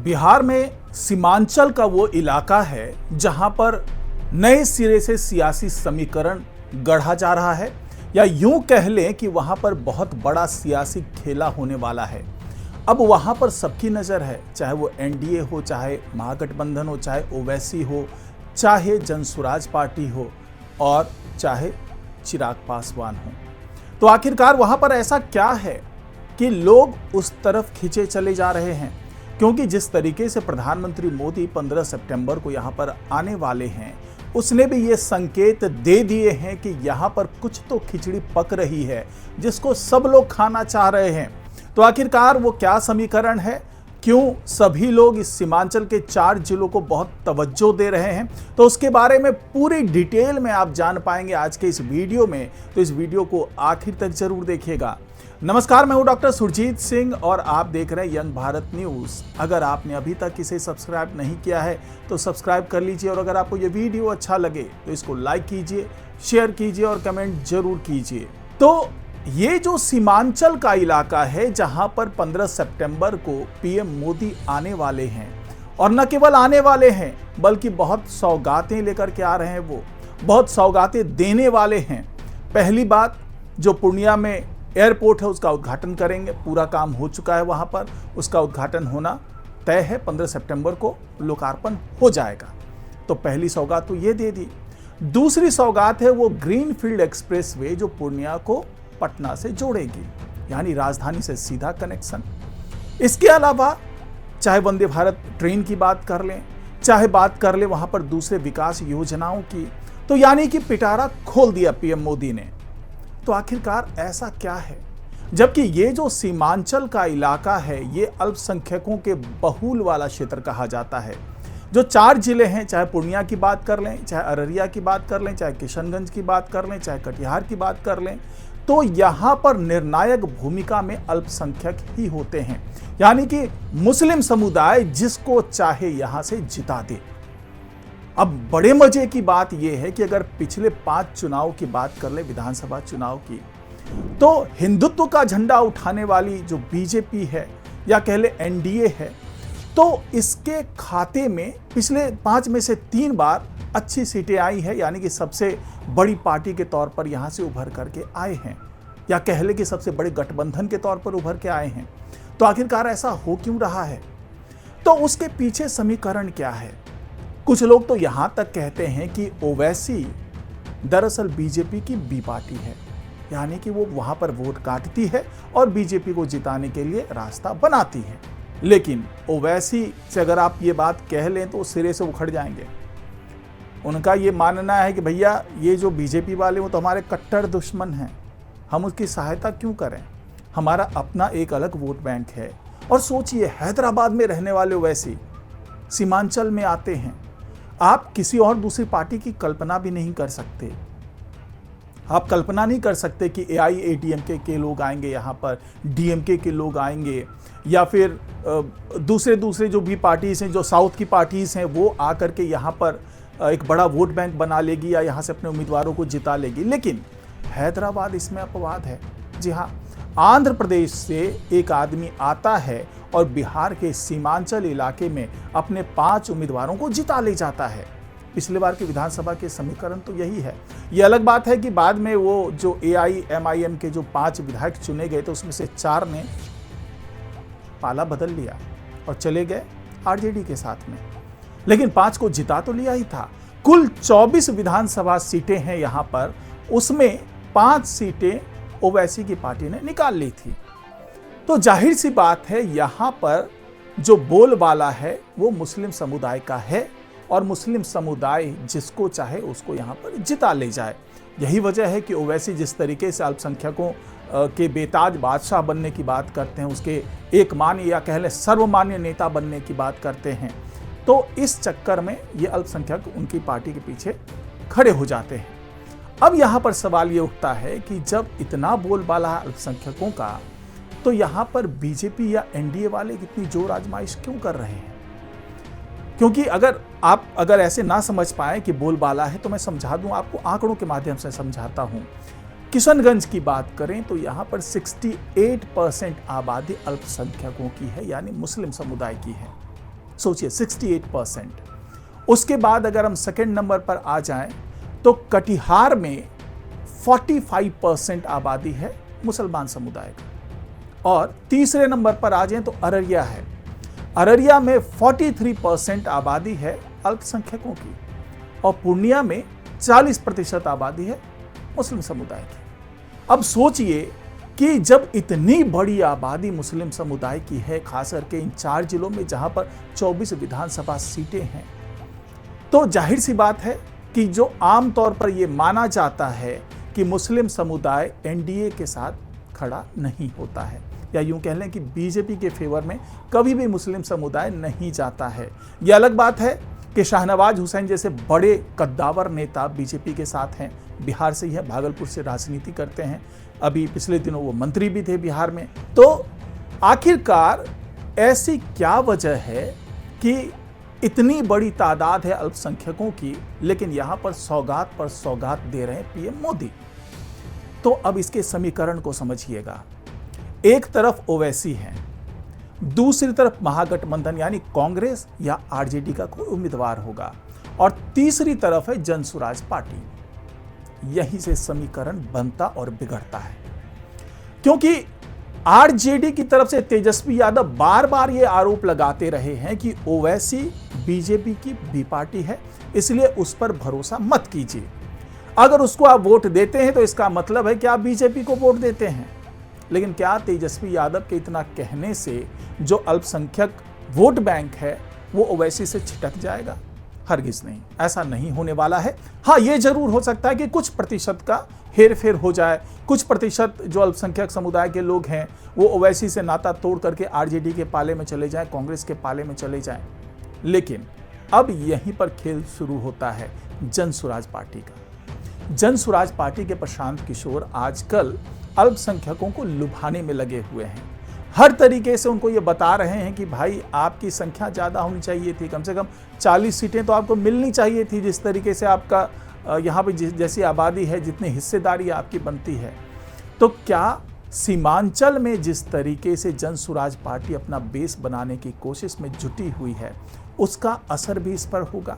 बिहार में सीमांचल का वो इलाका है जहां पर नए सिरे से सियासी समीकरण गढ़ा जा रहा है, या यूं कह लें कि वहां पर बहुत बड़ा सियासी खेला होने वाला है। अब वहां पर सबकी नज़र है, चाहे वो एनडीए हो, चाहे महागठबंधन हो, चाहे ओवैसी हो, चाहे जनसुराज पार्टी हो और चाहे चिराग पासवान हो। तो आखिरकार वहां पर ऐसा क्या है कि लोग उस तरफ खींचे चले जा रहे हैं? क्योंकि जिस तरीके से प्रधानमंत्री मोदी 15 सितंबर को यहाँ पर आने वाले हैं, उसने भी ये संकेत दे दिए हैं कि यहाँ पर कुछ तो खिचड़ी पक रही है जिसको सब लोग खाना चाह रहे हैं। तो आखिरकार वो क्या समीकरण है, क्यों सभी लोग इस सीमांचल के 4 जिलों को बहुत तवज्जो दे रहे हैं, तो उसके बारे में पूरी डिटेल में आप जान पाएंगे आज के इस वीडियो में। तो इस वीडियो को आखिर तक जरूर देखिएगा। नमस्कार, मैं हूं डॉक्टर सुरजीत सिंह और आप देख रहे हैं यंग भारत न्यूज। अगर आपने अभी तक इसे सब्सक्राइब नहीं किया है तो सब्सक्राइब कर लीजिए, और अगर आपको ये वीडियो अच्छा लगे तो इसको लाइक कीजिए, शेयर कीजिए और कमेंट जरूर कीजिए। तो ये जो सीमांचल का इलाका है जहां पर 15 सितंबर को पीएम मोदी आने वाले हैं, और न केवल आने वाले हैं बल्कि बहुत सौगातें लेकर के आ रहे हैं, वो बहुत सौगातें देने वाले हैं। पहली बात, जो पूर्णिया में एयरपोर्ट है उसका उद्घाटन करेंगे। पूरा काम हो चुका है, वहां पर उसका उद्घाटन होना तय है। 15 सितंबर को लोकार्पण हो जाएगा। तो पहली सौगात तो ये दे दी। दूसरी सौगात है वो ग्रीनफील्ड एक्सप्रेसवे जो पूर्णिया को पटना से जोड़ेगी, यानी राजधानी से सीधा कनेक्शन। इसके अलावा चाहे वंदे भारत ट्रेन की बात कर लें, चाहे बात कर लें वहां पर दूसरे विकास योजनाओं की, तो यानी कि पिटारा खोल दिया पीएम मोदी ने। तो आखिरकार ऐसा क्या है, जबकि ये जो सीमांचल का इलाका है ये अल्पसंख्यकों के बहुल वाला क्षेत्र कहा जाता है। जो 4 जिले हैं, चाहे पूर्णिया की बात कर लें, चाहे अररिया की बात कर लें, चाहे किशनगंज की बात कर लें, चाहे कटिहार की बात कर लें, तो यहां पर निर्णायक भूमिका में अल्पसंख्यक ही होते हैं, यानी कि मुस्लिम समुदाय जिसको चाहे यहां से जिता दे। अब बड़े मजे की बात यह है कि अगर पिछले 5 चुनाव की बात कर ले, विधानसभा चुनाव की, तो हिंदुत्व का झंडा उठाने वाली जो बीजेपी है या कह ले एनडीए है, तो इसके खाते में पिछले 5 में से 3 बार अच्छी सीटें आई है, यानी कि सबसे बड़ी पार्टी के तौर पर यहां से उभर करके आए हैं, या कह ले कि सबसे बड़े गठबंधन के तौर पर उभर के आए हैं। तो आखिरकार ऐसा हो क्यों रहा है? तो उसके पीछे समीकरण क्या है? कुछ लोग तो यहां तक कहते हैं कि ओवैसी दरअसल बीजेपी की बी पार्टी है, यानी कि वो वहां पर वोट काटती है और बीजेपी को जिताने के लिए रास्ता बनाती है। लेकिन ओवैसी से अगर आप ये बात कह लें तो सिरे से उखड़ जाएंगे। उनका ये मानना है कि भैया ये जो बीजेपी वाले वो तो हमारे कट्टर दुश्मन हैं, हम उसकी सहायता क्यों करें, हमारा अपना एक अलग वोट बैंक है। और सोचिए, हैदराबाद में रहने वाले ओवैसी सीमांचल में आते हैं। आप किसी और दूसरी पार्टी की कल्पना भी नहीं कर सकते। आप कल्पना नहीं कर सकते कि एआईएडीएमके के लोग आएंगे यहाँ पर, डीएमके के लोग आएंगे, या फिर दूसरे जो भी पार्टीज हैं, जो साउथ की पार्टीज हैं, वो आकर के यहाँ पर एक बड़ा वोट बैंक बना लेगी या यहाँ से अपने उम्मीदवारों को जिता लेगी। लेकिन हैदराबाद इसमें अपवाद है। जी हाँ, आंध्र प्रदेश से एक आदमी आता है और बिहार के सीमांचल इलाके में अपने 5 उम्मीदवारों को जिता ले जाता है। पिछले बार की विधानसभा के समीकरण तो यही है। ये अलग बात है कि बाद में वो जो एआईएमआईएम के जो 5 विधायक चुने गए, तो उसमें से 4 ने पाला बदल लिया और चले गए आरजेडी के साथ में, लेकिन 5 को जिता तो लिया ही था। कुल 24 विधानसभा सीटें हैं यहां पर, उसमें 5 सीटें ओवैसी की पार्टी ने निकाल ली थी। तो जाहिर सी बात है, यहां पर जो बोलबाला है वो मुस्लिम समुदाय का है, और मुस्लिम समुदाय जिसको चाहे उसको यहां पर जिता ले जाए। यही वजह है कि ओवैसी जिस तरीके से अल्पसंख्यकों के बेताज बादशाह बनने की बात करते हैं, उसके एक मान्य या कह लें सर्वमान्य नेता बनने की बात करते हैं, तो इस चक्कर में ये अल्पसंख्यक उनकी पार्टी के पीछे खड़े हो जाते हैं। अब यहां पर सवाल ये उठता है कि जब इतना बोलबाला है अल्पसंख्यकों का, तो यहां पर बीजेपी या एनडीए वाले इतनी जोर आजमाइश क्यों कर रहे हैं? क्योंकि अगर ऐसे ना समझ पाए कि बोलबाला है, तो मैं समझा दूं आपको, आंकड़ों के माध्यम से समझाता हूं। किशनगंज की बात करें तो यहां पर 68% आबादी अल्पसंख्यकों की है, यानी मुस्लिम समुदाय की है। सोचिए 68%। उसके बाद अगर हम सेकंड नंबर पर आ जाएं तो कटिहार में 45% आबादी है मुसलमान समुदाय का। और तीसरे नंबर पर आ जाएं तो अररिया है। अररिया में 43% आबादी है अल्पसंख्यकों की और पूर्णिया में 40% आबादी है मुस्लिम समुदाय की। अब सोचिए कि जब इतनी बड़ी आबादी मुस्लिम समुदाय की है, खास करके इन 4 जिलों में जहां पर 24 विधानसभा सीटें हैं, तो जाहिर सी बात है कि जो आमतौर पर यह माना जाता है कि मुस्लिम समुदाय एनडीए के साथ खड़ा नहीं होता है, या यूं कह लें कि बीजेपी के फेवर में कभी भी मुस्लिम समुदाय नहीं जाता है। यह अलग बात है कि शाहनवाज हुसैन जैसे बड़े कद्दावर नेता बीजेपी के साथ हैं, बिहार से ही है, भागलपुर से राजनीति करते हैं, अभी पिछले दिनों वो मंत्री भी थे बिहार में। तो आखिरकार ऐसी क्या वजह है कि इतनी बड़ी तादाद है अल्पसंख्यकों की, लेकिन यहां पर सौगात पर सौगात दे रहे हैं पीएम मोदी। तो अब इसके समीकरण को समझिएगा। एक तरफ ओवैसी है, दूसरी तरफ महागठबंधन यानी कांग्रेस या आरजेडी का कोई उम्मीदवार होगा, और तीसरी तरफ है जनसुराज पार्टी। यहीं से समीकरण बनता और बिगड़ता है, क्योंकि आरजेडी की तरफ से तेजस्वी यादव बार बार ये आरोप लगाते रहे हैं कि ओवैसी बीजेपी की बी पार्टी है, इसलिए उस पर भरोसा मत कीजिए। अगर उसको आप वोट देते हैं तो इसका मतलब है कि आप बीजेपी को वोट देते हैं। लेकिन क्या तेजस्वी यादव के इतना कहने से जो अल्पसंख्यक वोट बैंक है वो ओवैसी से छिटक जाएगा? हरगिज नहीं, ऐसा नहीं होने वाला है। हाँ, ये जरूर हो सकता है कि कुछ प्रतिशत का हेर फेर हो जाए, कुछ प्रतिशत जो अल्पसंख्यक समुदाय के लोग हैं वो ओवैसी से नाता तोड़ करके आरजेडी के पाले में चले जाएं, कांग्रेस के पाले में चले जाएं। लेकिन अब यहीं पर खेल शुरू होता है जनसुराज पार्टी का। जनसुराज पार्टी के प्रशांत किशोर आजकल अल्पसंख्यकों को लुभाने में लगे हुए हैं। हर तरीके से उनको ये बता रहे हैं कि भाई आपकी संख्या ज़्यादा होनी चाहिए थी, कम से कम 40 सीटें तो आपको मिलनी चाहिए थी, जिस तरीके से आपका यहाँ पे जैसी आबादी है, जितनी हिस्सेदारी आपकी बनती है। तो क्या सीमांचल में जिस तरीके से जनसुराज पार्टी अपना बेस बनाने की कोशिश में जुटी हुई है, उसका असर भी इस पर होगा?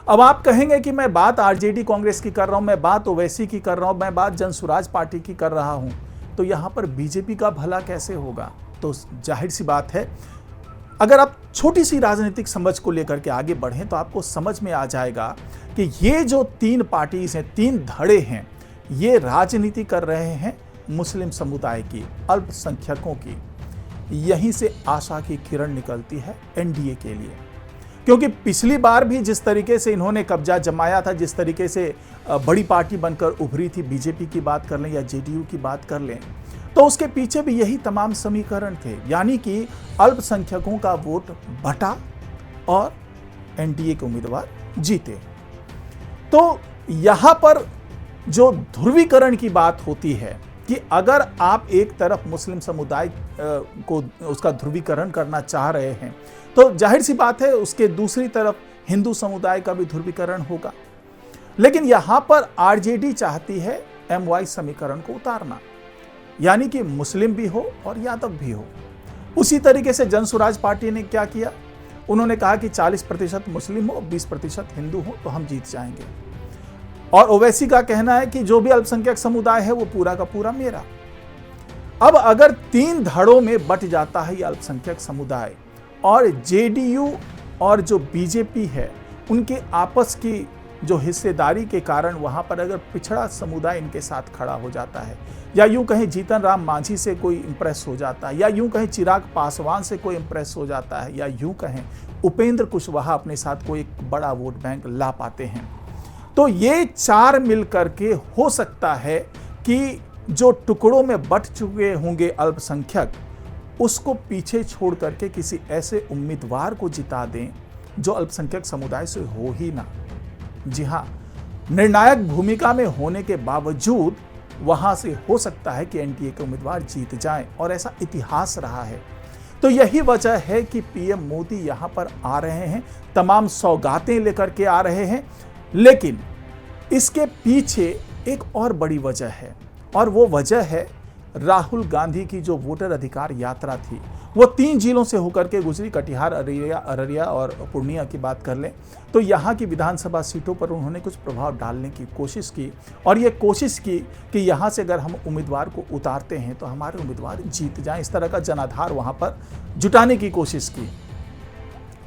अब आप कहेंगे कि मैं बात आरजेडी कांग्रेस की कर रहा हूं, मैं बात ओवैसी की कर रहा हूं, मैं बात जनसुराज पार्टी की कर रहा हूं, तो यहां पर बीजेपी का भला कैसे होगा? तो जाहिर सी बात है, अगर आप छोटी सी राजनीतिक समझ को लेकर के आगे बढ़ें तो आपको समझ में आ जाएगा कि ये जो 3 पार्टीज हैं, 3 धड़े हैं, ये राजनीति कर रहे हैं मुस्लिम समुदाय की, अल्पसंख्यकों की। यहीं से आशा की किरण निकलती है एनडीए के लिए, क्योंकि पिछली बार भी जिस तरीके से इन्होंने कब्जा जमाया था, जिस तरीके से बड़ी पार्टी बनकर उभरी थी, बीजेपी की बात कर लें या जेडीयू की बात कर लें, तो उसके पीछे भी यही तमाम समीकरण थे, यानी कि अल्पसंख्यकों का वोट बटा और एनडीए के उम्मीदवार जीते। तो यहां पर जो ध्रुवीकरण की बात होती है कि अगर आप एक तरफ मुस्लिम समुदाय को उसका ध्रुवीकरण करना चाह रहे हैं, तो जाहिर सी बात है उसके दूसरी तरफ हिंदू समुदाय का भी ध्रुवीकरण होगा। लेकिन यहां पर आरजेडी चाहती है एमवाई समीकरण को उतारना, यानी कि मुस्लिम भी हो और यादव भी हो। उसी तरीके से जनसुराज पार्टी ने क्या किया, उन्होंने कहा कि 40% मुस्लिम हो, 20% हिंदू हो तो हम जीत जाएंगे। और ओवैसी का कहना है कि जो भी अल्पसंख्यक समुदाय है वो पूरा का पूरा मेरा। अब अगर 3 धड़ों में बट जाता है ये अल्पसंख्यक समुदाय, और जेडीयू और जो बीजेपी है उनके आपस की जो हिस्सेदारी के कारण वहां पर अगर पिछड़ा समुदाय इनके साथ खड़ा हो जाता है, या यूं कहें जीतन राम मांझी से कोई इंप्रेस हो जाता है, या यूं कहें चिराग पासवान से कोई इंप्रेस हो जाता है, या यूं कहें उपेंद्र कुशवाहा अपने साथ कोई एक बड़ा वोट बैंक ला पाते हैं, तो ये 4 मिलकर के हो सकता है कि जो टुकड़ों में बट चुके होंगे अल्पसंख्यक, उसको पीछे छोड़ करके किसी ऐसे उम्मीदवार को जिता दें जो अल्पसंख्यक समुदाय से हो ही ना। जी हां, निर्णायक भूमिका में होने के बावजूद वहां से हो सकता है कि एनडीए के उम्मीदवार जीत जाएं, और ऐसा इतिहास रहा है। तो यही वजह है कि पीएम मोदी यहां पर आ रहे हैं, तमाम सौगातें लेकर के आ रहे हैं। लेकिन इसके पीछे एक और बड़ी वजह है, और वो वजह है राहुल गांधी की जो वोटर अधिकार यात्रा थी, वो 3 जिलों से होकर के गुजरी। कटिहार, अररिया और पूर्णिया की बात कर लें तो यहाँ की विधानसभा सीटों पर उन्होंने कुछ प्रभाव डालने की कोशिश की और ये कोशिश की कि यहाँ से अगर हम उम्मीदवार को उतारते हैं तो हमारे उम्मीदवार जीत जाएं। इस तरह का जनाधार वहाँ पर जुटाने की कोशिश की।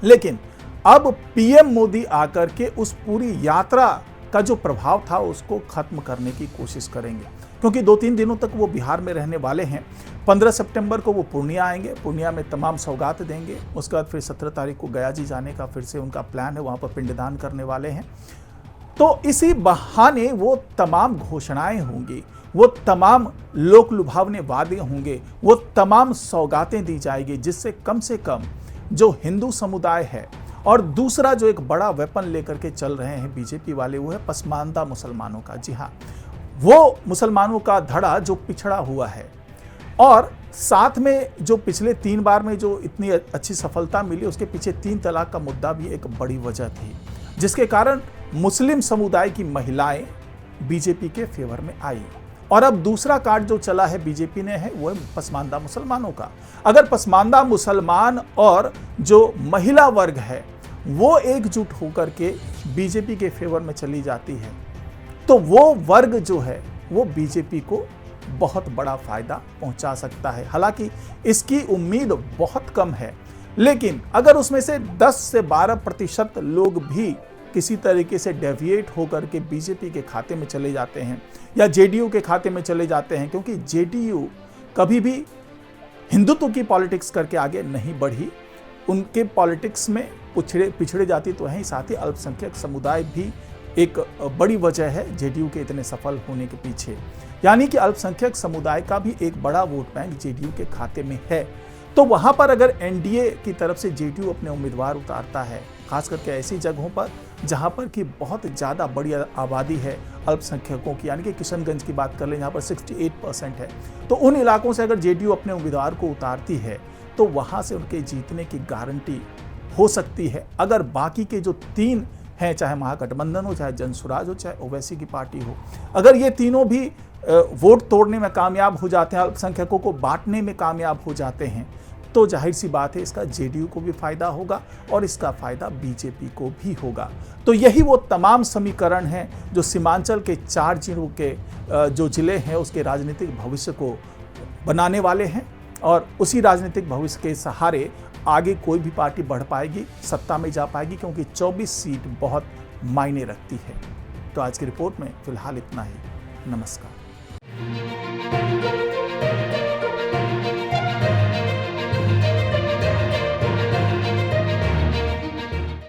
लेकिन अब पीएम मोदी आकर के उस पूरी यात्रा का जो प्रभाव था उसको खत्म करने की कोशिश करेंगे, क्योंकि 2-3 दिनों तक वो बिहार में रहने वाले हैं। 15 सितंबर को वो पूर्णिया आएंगे, पूर्णिया में तमाम सौगात देंगे। उसके बाद फिर 17 तारीख को गया जी जाने का फिर से उनका प्लान है, वहाँ पर पिंडदान करने वाले हैं। तो इसी बहाने वो तमाम घोषणाएं होंगी, वो तमाम लोक लुभावने वादे होंगे, वो तमाम सौगातें दी जाएगी, जिससे कम से कम जो हिंदू समुदाय है और दूसरा जो एक बड़ा वेपन लेकर के चल रहे हैं बीजेपी वाले, वो है पसमानदा मुसलमानों का। जी हाँ, वो मुसलमानों का धड़ा जो पिछड़ा हुआ है और साथ में जो पिछले 3 बार में जो इतनी अच्छी सफलता मिली उसके पीछे 3 तलाक का मुद्दा भी एक बड़ी वजह थी, जिसके कारण मुस्लिम समुदाय की महिलाएं बीजेपी के फेवर में आई। और अब दूसरा कार्ड जो चला है बीजेपी ने है वो है पसमानदा मुसलमानों का। अगर पसमानदा मुसलमान और जो महिला वर्ग है वो एकजुट होकर के बीजेपी के फेवर में चली जाती है तो वो वर्ग जो है वो बीजेपी को बहुत बड़ा फायदा पहुंचा सकता है। हालांकि इसकी उम्मीद बहुत कम है, लेकिन अगर उसमें से 10 से 12% लोग भी किसी तरीके से डेविएट होकर के बीजेपी के खाते में चले जाते हैं या जेडीयू के खाते में चले जाते हैं, क्योंकि जेडीयू कभी भी हिंदुत्व की पॉलिटिक्स करके आगे नहीं बढ़ी, उनके पॉलिटिक्स में पिछड़े जाती तो हैं, साथ ही अल्पसंख्यक समुदाय भी एक बड़ी वजह है जेडीयू के इतने सफल होने के पीछे। यानी कि अल्पसंख्यक समुदाय का भी एक बड़ा वोट बैंक जेडीयू के खाते में है। तो वहां पर अगर एनडीए की तरफ से जेडीयू अपने उम्मीदवार उतारता है, खास करके ऐसी जगहों पर जहां पर कि बहुत ज़्यादा बड़ी आबादी है अल्पसंख्यकों की, यानी कि किशनगंज की बात कर लें जहां पर 68% है, तो उन इलाकों से अगर जेडीयू अपने उम्मीदवार को उतारती है तो वहां से उनके जीतने की गारंटी हो सकती है। अगर बाकी के जो 3 हैं, चाहे महागठबंधन हो, चाहे जनसुराज हो, चाहे ओवैसी की पार्टी हो, अगर ये तीनों भी वोट तोड़ने में कामयाब हो जाते हैं, अल्पसंख्यकों को बांटने में कामयाब हो जाते हैं, तो जाहिर सी बात है इसका जेडीयू को भी फायदा होगा और इसका फायदा बीजेपी को भी होगा। तो यही वो तमाम समीकरण हैं जो सीमांचल के 4 जिलों के जो जिले हैं उसके राजनीतिक भविष्य को बनाने वाले हैं और उसी राजनीतिक भविष्य के सहारे आगे कोई भी पार्टी बढ़ पाएगी, सत्ता में जा पाएगी, क्योंकि 24 सीट बहुत मायने रखती है। तो आज की रिपोर्ट में फिलहाल इतना ही। नमस्कार।